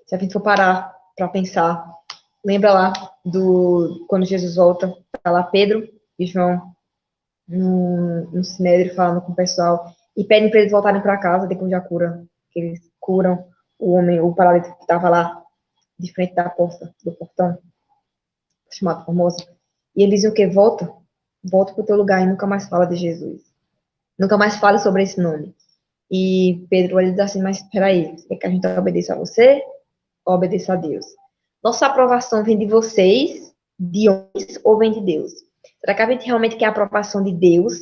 Speaker 4: Se a gente for parar para pensar, lembra lá quando Jesus volta, tá lá Pedro e João no Sinédrio falando com o pessoal e pedem para eles voltarem para casa depois da cura, que eles curam o paralítico que estava lá de frente da porta, do portão, chamado Formosa. E eles dizem o quê? Volta para o teu lugar e nunca mais fala de Jesus. Nunca mais fale sobre esse nome. E Pedro ele diz assim, mas espera aí, você quer que a gente obedeça a você ou obedeça a Deus? Nossa aprovação vem de vocês, de homens, ou vem de Deus? Será que a gente realmente quer a aprovação de Deus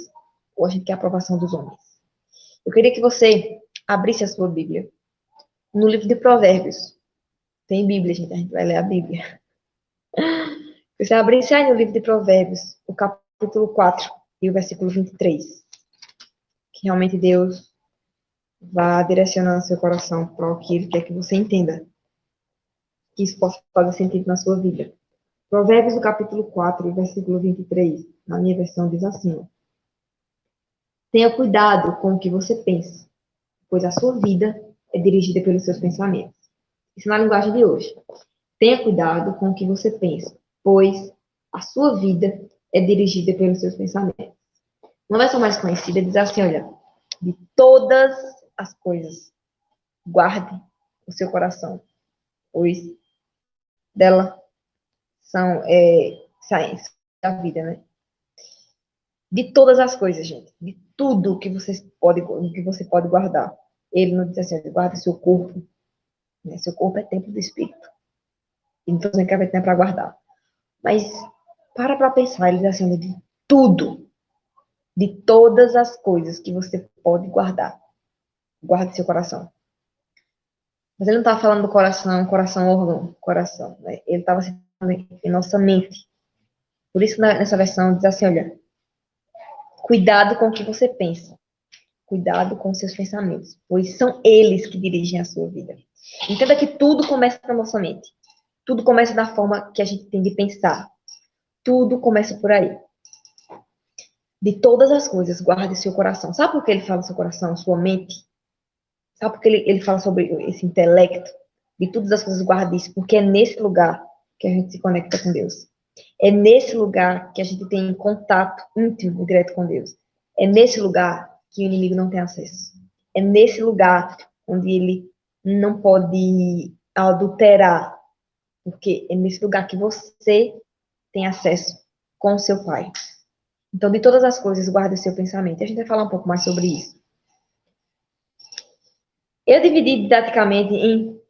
Speaker 4: ou a gente quer a aprovação dos homens? Eu queria que você abrisse a sua Bíblia no livro de Provérbios. Tem Bíblia, gente, a gente vai ler a Bíblia. Você abrisse aí no livro de Provérbios, o capítulo 4 e o versículo 23. Que realmente Deus vá direcionando seu coração para o que Ele quer que você entenda. Que isso possa fazer sentido na sua vida. Provérbios, do capítulo 4 e o versículo 23, na minha versão, diz assim: tenha cuidado com o que você pensa, pois a sua vida é dirigida pelos seus pensamentos. Isso na linguagem de hoje. Tenha cuidado com o que você pensa, pois a sua vida é dirigida pelos seus pensamentos. Uma versão mais conhecida diz assim, olha, de todas as coisas, guarde o seu coração, pois dela saem da vida, né? De todas as coisas, gente, de tudo que você pode guardar. Ele não diz assim, guarde seu corpo, né? Seu corpo é templo do Espírito. Então, você quer ver tempo para guardar. Mas, para pensar, ele diz assim, de tudo, de todas as coisas que você pode guardar. Guarde seu coração. Mas ele não estava falando do coração órgão, coração, né? Ele estava falando em nossa mente. Por isso, nessa versão, diz assim, olha, cuidado com o que você pensa. Cuidado com os seus pensamentos, pois são eles que dirigem a sua vida. Entenda que tudo começa na nossa mente. Tudo começa da forma que a gente tem de pensar. Tudo começa por aí. De todas as coisas, guarde seu coração. Sabe por que ele fala seu coração, sua mente? Sabe por que ele fala sobre esse intelecto? De todas as coisas, guarde isso. Porque é nesse lugar que a gente se conecta com Deus. É nesse lugar que a gente tem contato íntimo e direto com Deus. É nesse lugar que o inimigo não tem acesso. É nesse lugar onde ele não pode adulterar, porque é nesse lugar que você tem acesso com o seu Pai. Então, de todas as coisas, guarde o seu pensamento. A gente vai falar um pouco mais sobre isso. Eu dividi didaticamente em...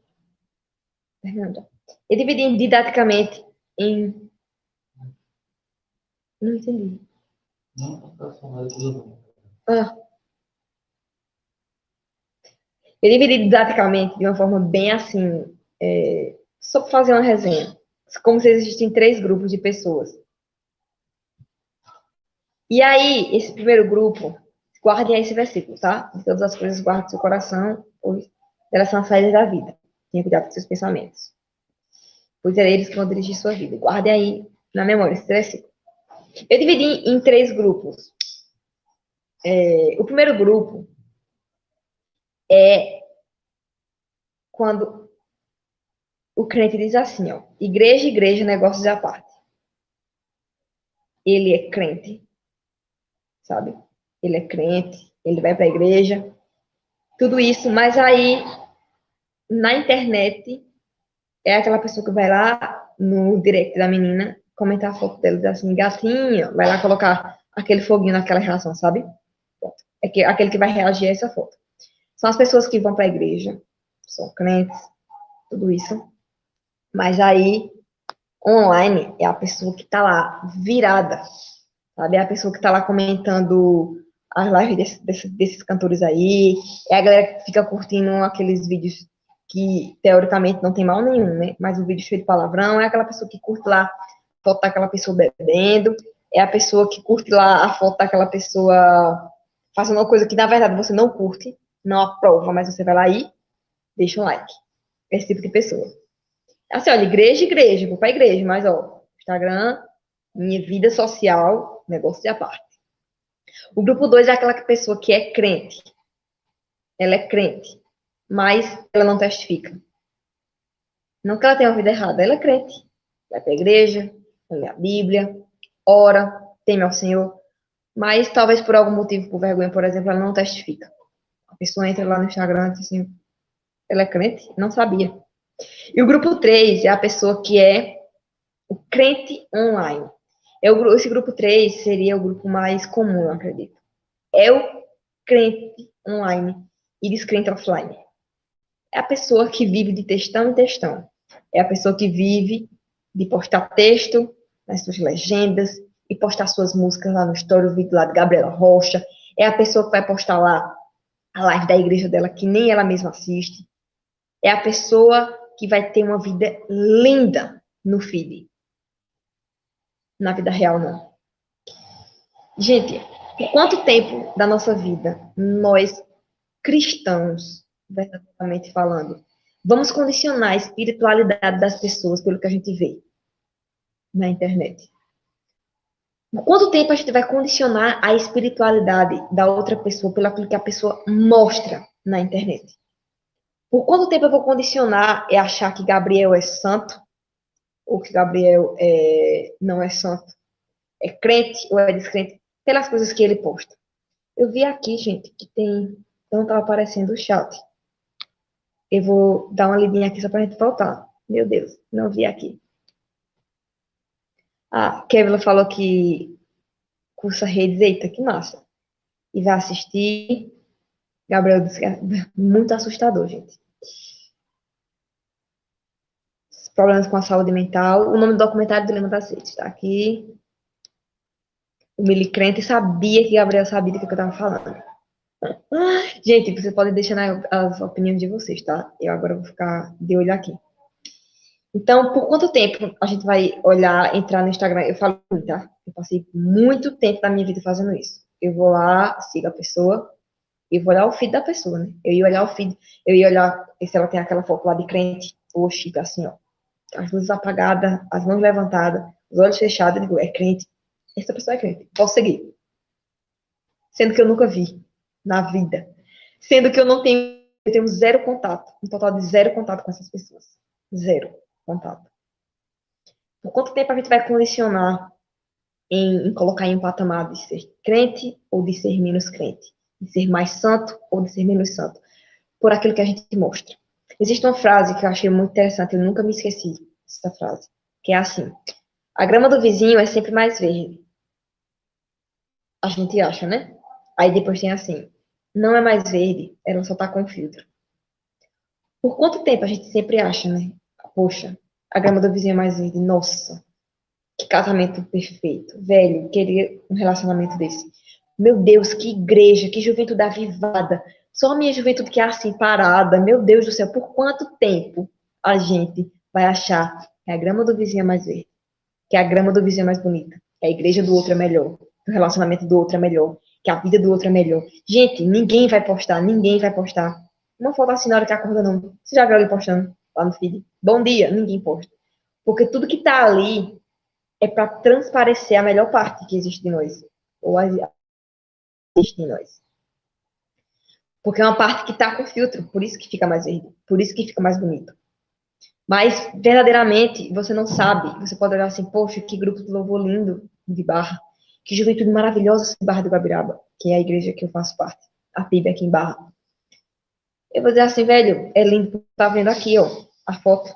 Speaker 4: Eu dividi didaticamente em... Não entendi. Ah. Eu dividi didaticamente de uma forma bem assim, só para fazer uma resenha. Como se existissem 3 grupos de pessoas. E aí, esse primeiro grupo, guardem esse versículo, tá? De todas as coisas, guarde seu coração, pois elas são as saídas da vida. Tenha cuidado com seus pensamentos. Pois é eles que vão dirigir sua vida. Guardem aí na memória esse versículo. Eu dividi em 3 grupos. O primeiro grupo é quando o crente diz assim, ó, igreja, negócios à parte. Ele é crente, sabe? Ele é crente, ele vai para a igreja, tudo isso, mas aí na internet é aquela pessoa que vai lá no direct da menina comentar a foto dela, diz assim, gatinho, vai lá colocar aquele foguinho naquela reação, sabe? É aquele que vai reagir a essa foto. São as pessoas que vão para a igreja, são crentes, tudo isso, mas aí online é a pessoa que está lá virada, sabe? É a pessoa que está lá comentando as lives desses cantores aí, é a galera que fica curtindo aqueles vídeos que, teoricamente, não tem mal nenhum, né? Mas o vídeo cheio de palavrão, é aquela pessoa que curte lá a foto daquela pessoa bebendo, é a pessoa que curte lá a foto daquela pessoa fazendo uma coisa que, na verdade, você não curte, não aprova, mas você vai lá e deixa um like. Esse tipo de pessoa. Assim, olha, igreja, vou pra igreja, mas, ó, Instagram, minha vida social, negócio de à parte. O grupo 2 é aquela pessoa que é crente. Ela é crente, mas ela não testifica. Não que ela tenha uma vida errada, ela é crente. Vai pra igreja, lê a Bíblia, ora, teme ao Senhor, mas talvez por algum motivo, por vergonha, por exemplo, ela não testifica. A pessoa entra lá no Instagram e diz assim, ela é crente? Não sabia. E o grupo 3 é a pessoa que é o crente online. Esse grupo 3 seria o grupo mais comum, eu acredito. É o crente online e descrente offline. É a pessoa que vive de textão em textão. É a pessoa que vive de postar texto nas suas legendas e postar suas músicas lá no story, o vídeo lá de Gabriela Rocha. É a pessoa que vai postar lá a live da igreja dela que nem ela mesma assiste. É a pessoa que vai ter uma vida linda no feed. Na vida real, não. Gente, por quanto tempo da nossa vida nós, cristãos, verdadeiramente falando, vamos condicionar a espiritualidade das pessoas pelo que a gente vê na internet? Por quanto tempo a gente vai condicionar a espiritualidade da outra pessoa pelo que a pessoa mostra na internet? Por quanto tempo eu vou condicionar e achar que Gabriel é santo ou que Gabriel não é santo? É crente ou é descrente? Pelas coisas que ele posta. Eu vi aqui, gente, que tem... Não estava aparecendo o chat. Eu vou dar uma lidinha aqui só para a gente voltar. Meu Deus, não vi aqui. Ah, Kevin falou que cursa redes. Eita, que massa. E vai assistir. Gabriel disse que é muito assustador, gente. Problemas com a saúde mental. O nome do documentário do Dilema das Redes está aqui. O Milicrente sabia que Gabriel sabia do que eu estava falando. Gente, vocês podem deixar as opiniões de vocês, tá? Eu agora vou ficar de olho aqui. Então, por quanto tempo a gente vai olhar, entrar no Instagram? Eu falo muito, tá? Eu passei muito tempo da minha vida fazendo isso. Eu vou lá, sigo a pessoa, e vou olhar o feed da pessoa, né? Eu ia olhar o feed, eu ia olhar se ela tem aquela foto lá de crente, ou chique, assim, ó. As luzes apagadas, as mãos levantadas, os olhos fechados, eu digo, é crente. Essa pessoa é crente, posso seguir. Sendo que eu nunca vi na vida. Sendo que eu tenho zero contato, um total de zero contato com essas pessoas. Zero contato. Por quanto tempo a gente vai condicionar em colocar em um patamar de ser crente ou de ser menos crente? De ser mais santo ou de ser menos santo? Por aquilo que a gente mostra. Existe uma frase que eu achei muito interessante, eu nunca me esqueci dessa frase, que é assim: a grama do vizinho é sempre mais verde. A gente acha, né? Aí depois tem assim: não é mais verde, ela só tá com filtro. Por quanto tempo a gente sempre acha, né? Poxa, a grama do vizinho é mais verde. Nossa, que casamento perfeito. Velho, queria um relacionamento desse. Meu Deus, que igreja, que juventude avivada. Só a minha juventude que é assim, parada. Meu Deus do céu, por quanto tempo a gente vai achar que a grama do vizinho é mais verde? Que a grama do vizinho é mais bonita? Que a igreja do outro é melhor? Que o relacionamento do outro é melhor? Que a vida do outro é melhor? Gente, ninguém vai postar, ninguém vai postar uma foto assim na hora que acorda, não. Você já viu alguém postando lá no feed? Bom dia, ninguém posta. Porque tudo que tá ali é para transparecer a melhor parte que existe de nós. Ou existe em nós. Porque é uma parte que tá com filtro, por isso que fica mais verde, por isso que fica mais bonito. Mas, verdadeiramente, você não sabe. Você pode olhar assim, poxa, que grupo de louvor lindo de Barra. Que juventude maravilhosa de Barra do Guabiraba, que é a igreja que eu faço parte. A PIB aqui em Barra. Eu vou dizer assim, velho, é lindo, tá vendo aqui, ó, a foto,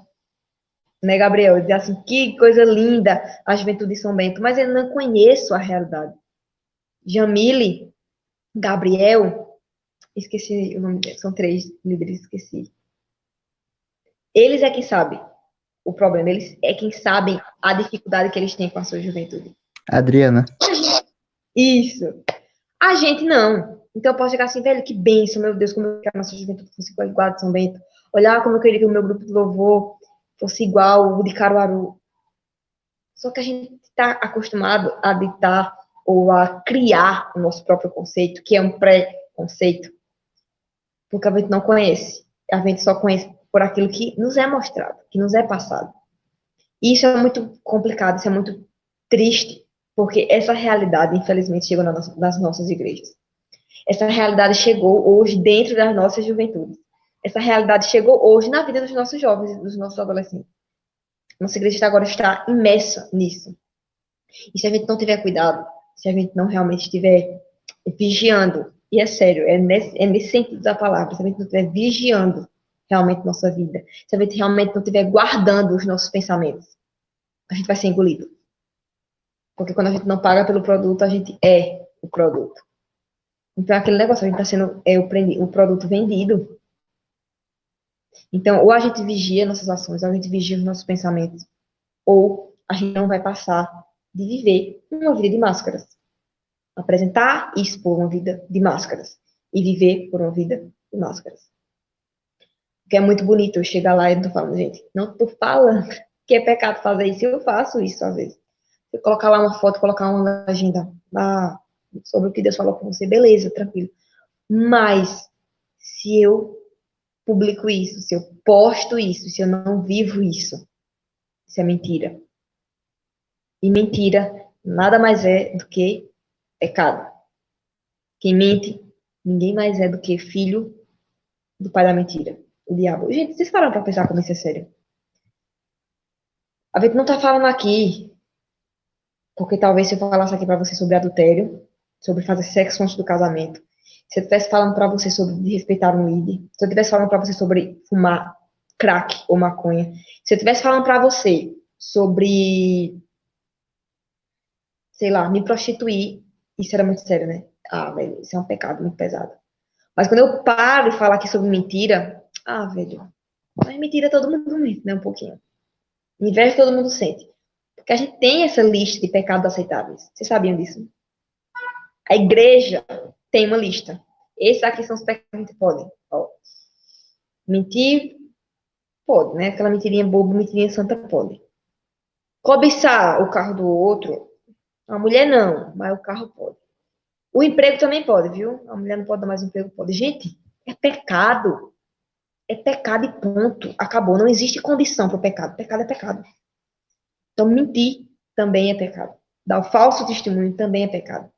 Speaker 4: né, Gabriel? Eu dizer assim, que coisa linda a juventude de São Bento, mas eu não conheço a realidade. Jamile, Gabriel, esqueci o nome deles, são 3 líderes, esqueci. Eles é quem sabem o problema, eles é quem sabem a dificuldade que eles têm com a sua juventude.
Speaker 6: Adriana.
Speaker 4: Isso. A gente não. Então eu posso chegar assim, velho, que bênção, meu Deus, como eu quero que a nossa juventude fosse igual a de São Bento. Olhar como eu queria que o meu grupo de louvor fosse igual o de Caruaru. Só que a gente está acostumado a ditar ou a criar o nosso próprio conceito, que é um pré-conceito, porque a gente não conhece. A gente só conhece por aquilo que nos é mostrado, que nos é passado. E isso é muito complicado, isso é muito triste, porque essa realidade, infelizmente, chegou nas nossas igrejas. Essa realidade chegou hoje dentro das nossas juventudes. Essa realidade chegou hoje na vida dos nossos jovens, dos nossos adolescentes. Nossa igreja agora está imersa nisso. E se a gente não tiver cuidado, se a gente não realmente estiver vigiando, e é sério, é nesse sentido da palavra, se a gente não estiver vigiando realmente nossa vida, se a gente realmente não estiver guardando os nossos pensamentos, a gente vai ser engolido. Porque quando a gente não paga pelo produto, a gente é o produto. Então, é aquele negócio, a gente está sendo o produto vendido. Então, ou a gente vigia nossas ações, ou a gente vigia os nossos pensamentos, ou a gente não vai passar de viver uma vida de máscaras. Apresentar e expor uma vida de máscaras. E viver por uma vida de máscaras. Porque é muito bonito eu chegar lá e não tô falando, gente, não tô falando que é pecado fazer isso, eu faço isso às vezes. Você colocar lá uma foto, colocar uma legenda sobre o que Deus falou com você, beleza, tranquilo. Mas, se eu publico isso, se eu posto isso, se eu não vivo isso é mentira. E mentira nada mais é do que pecado. Quem mente, ninguém mais é do que filho do pai da mentira, o diabo. Gente, vocês pararam pra pensar como isso é sério? A gente não tá falando aqui, porque talvez se eu falasse aqui pra você sobre adultério, sobre fazer sexo antes do casamento, se eu estivesse falando pra você sobre desrespeitar um líder, se eu estivesse falando pra você sobre fumar crack ou maconha, se eu estivesse falando pra você sobre, sei lá, me prostituir, isso era muito sério, né? Ah, velho, isso é um pecado muito pesado. Mas quando eu paro e falo aqui sobre mentira, velho, mas mentira todo mundo mente, né? Um pouquinho. Inveja todo mundo sente. Porque a gente tem essa lista de pecados aceitáveis. Vocês sabiam disso? A igreja tem uma lista. Esses aqui são os pecados que a gente pode. Ó, mentir, pode, né? Aquela mentirinha boba, mentirinha santa, pode. Cobiçar o carro do outro, a mulher não, mas o carro pode. O emprego também pode, viu? A mulher não pode dar mais emprego, pode. Gente, é pecado. É pecado e ponto. Acabou. Não existe condição para o pecado. Pecado é pecado. Então, mentir também é pecado. Dar o falso testemunho também é pecado.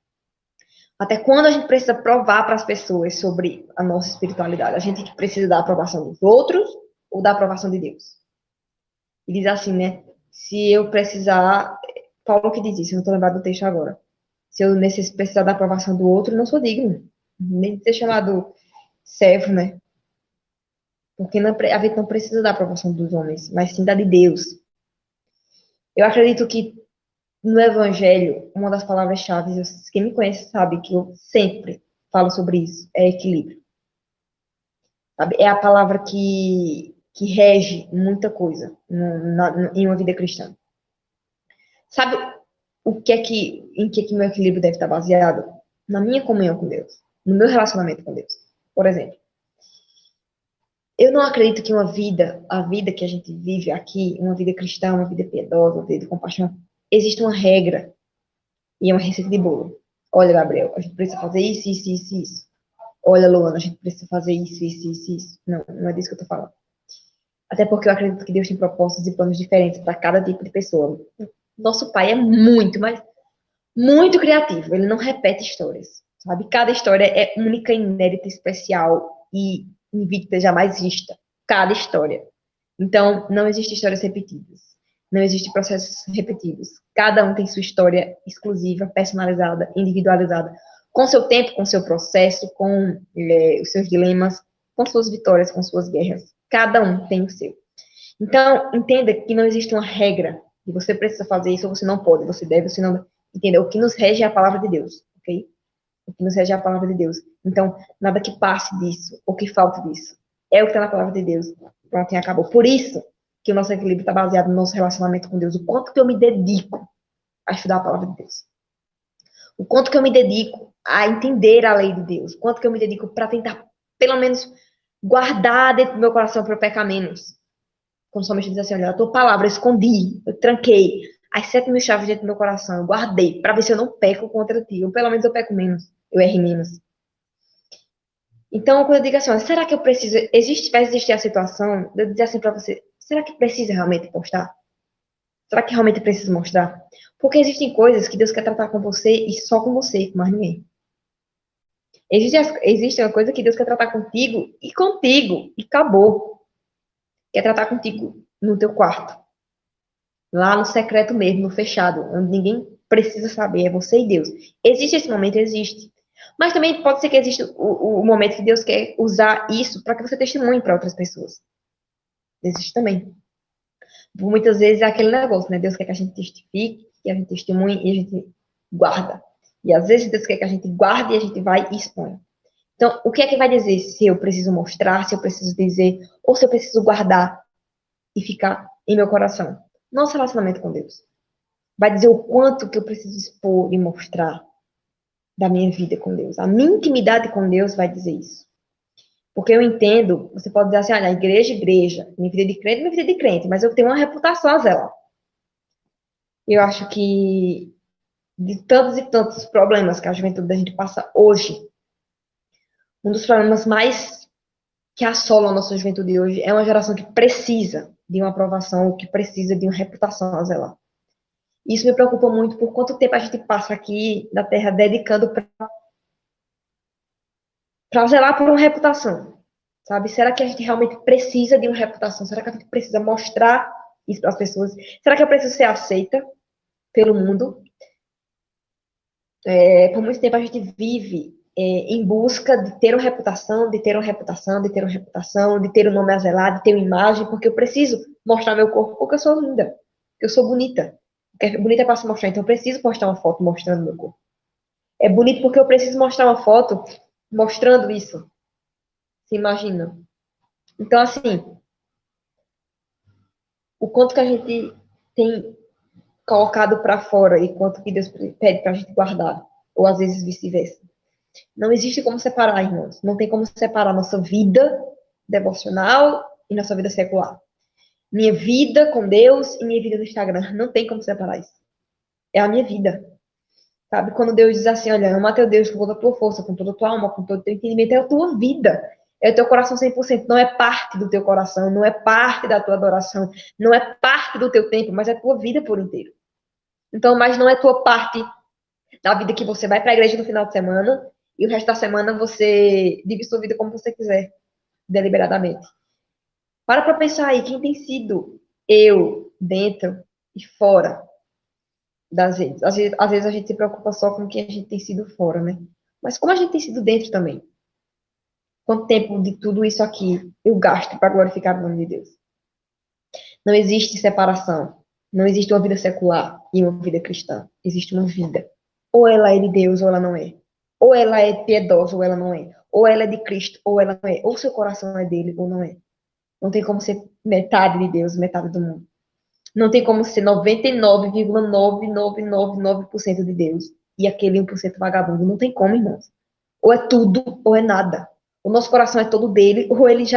Speaker 4: Até quando a gente precisa provar para as pessoas sobre a nossa espiritualidade? A gente precisa da aprovação dos outros ou da aprovação de Deus? E diz assim, né? Se eu precisar, Paulo que diz isso, eu não estou lembrado do texto agora. Se eu precisar da aprovação do outro, eu não sou digno. Nem de ser chamado servo, né? Porque a gente não precisa da aprovação dos homens, mas sim da de Deus. Eu acredito que no Evangelho, uma das palavras-chave, quem me conhece sabe que eu sempre falo sobre isso, é equilíbrio. Sabe? É a palavra que rege muita coisa em uma vida cristã. Sabe em que meu equilíbrio deve estar baseado? Na minha comunhão com Deus, no meu relacionamento com Deus. Por exemplo, eu não acredito que a vida que a gente vive aqui, uma vida cristã, uma vida piedosa, uma vida de compaixão, existe uma regra e é uma receita de bolo. Olha, Gabriel, a gente precisa fazer isso, isso, isso, isso. Olha, Luana, a gente precisa fazer isso, isso, isso, isso. Não, não é disso que eu tô falando. Até porque eu acredito que Deus tem propósitos e planos diferentes para cada tipo de pessoa. Nosso Pai é muito, mas muito criativo. Ele não repete histórias, sabe? Cada história é única, inédita, especial e invicta, jamais vista. Cada história. Então, não existe histórias repetidas. Não existe processos repetidos. Cada um tem sua história exclusiva, personalizada, individualizada, com seu tempo, com seu processo, com os seus dilemas, com suas vitórias, com suas guerras. Cada um tem o seu. Então, entenda que não existe uma regra de você precisa fazer isso ou você não pode, você deve, você não... Entendeu? O que nos rege é a palavra de Deus, ok? O que nos rege é a palavra de Deus. Então, nada que passe disso ou que falte disso. É o que está na palavra de Deus. Pronto, e acabou. Por isso que o nosso equilíbrio está baseado no nosso relacionamento com Deus. O quanto que eu me dedico a estudar a palavra de Deus. O quanto que eu me dedico a entender a lei de Deus. O quanto que eu me dedico para tentar, pelo menos, guardar dentro do meu coração para eu pecar menos. Quando somente diz assim, olha, a tua palavra eu escondi, eu tranquei as 7.000 chaves dentro do meu coração, eu guardei, para ver se eu não peco contra ti, ou pelo menos eu peco menos, eu erro menos. Então, quando eu digo assim, olha, será que eu preciso, vai existir a situação de eu dizer assim para você, será que precisa realmente postar? Será que realmente precisa mostrar? Porque existem coisas que Deus quer tratar com você e só com você, com mais ninguém. Existe uma coisa que Deus quer tratar contigo, e acabou. Quer tratar contigo no teu quarto. Lá no secreto mesmo, no fechado, onde ninguém precisa saber, é você e Deus. Existe esse momento? Existe. Mas também pode ser que exista o momento que Deus quer usar isso para que você testemunhe para outras pessoas. Existe também. Por muitas vezes é aquele negócio, né? Deus quer que a gente testifique, que a gente testemunhe e a gente guarda. E às vezes Deus quer que a gente guarde e a gente vai e expõe. Então, o que é que vai dizer se eu preciso mostrar, se eu preciso dizer, ou se eu preciso guardar e ficar em meu coração? Nosso relacionamento com Deus. Vai dizer o quanto que eu preciso expor e mostrar da minha vida com Deus. A minha intimidade com Deus vai dizer isso. Porque eu entendo, você pode dizer assim, olha, igreja, minha vida de crente, mas eu tenho uma reputação a zelar. Eu acho que de tantos e tantos problemas que a juventude da gente passa hoje, um dos problemas mais que assolam a nossa juventude hoje é uma geração que precisa de uma aprovação, que precisa de uma reputação a zelar. Isso me preocupa muito por quanto tempo a gente passa aqui na Terra dedicando para zelar por uma reputação, sabe? Será que a gente realmente precisa de uma reputação? Será que a gente precisa mostrar isso para as pessoas? Será que eu preciso ser aceita pelo mundo? Por muito tempo a gente vive em busca de ter uma reputação, de ter uma reputação, de ter uma reputação, de ter um nome a zelar, de ter uma imagem, porque eu preciso mostrar meu corpo, porque eu sou linda, porque eu sou bonita. Porque bonita é para se mostrar, então eu preciso postar uma foto mostrando meu corpo. É bonito porque eu preciso mostrar uma foto mostrando isso. Você imagina? Então, assim, o quanto que a gente tem colocado para fora e quanto que Deus pede para a gente guardar, ou às vezes vice-versa. Não existe como separar, irmãos. Não tem como separar nossa vida devocional e nossa vida secular. Minha vida com Deus e minha vida no Instagram. Não tem como separar isso. É a minha vida. Sabe? Quando Deus diz assim, olha, ama teu Deus com toda a tua força, com toda a tua alma, com todo o teu entendimento, é a tua vida. É o teu coração 100%. Não é parte do teu coração, não é parte da tua adoração, não é parte do teu tempo, mas é a tua vida por inteiro. Então, mas não é tua parte da vida que você vai para a igreja no final de semana e o resto da semana você vive sua vida como você quiser, deliberadamente. Para pensar aí, quem tem sido eu dentro e fora das redes. Às vezes a gente se preocupa só com o que a gente tem sido fora, né? Mas como a gente tem sido dentro também? Quanto tempo de tudo isso aqui eu gasto para glorificar o nome de Deus? Não existe separação. Não existe uma vida secular e uma vida cristã. Existe uma vida. Ou ela é de Deus ou ela não é. Ou ela é piedosa ou ela não é. Ou ela é de Cristo ou ela não é. Ou seu coração é dele ou não é. Não tem como ser metade de Deus, metade do mundo. Não tem como ser 99,9999% de Deus e aquele 1% vagabundo. Não tem como, irmãos. Ou é tudo ou é nada. O nosso coração é todo dele, ou ele já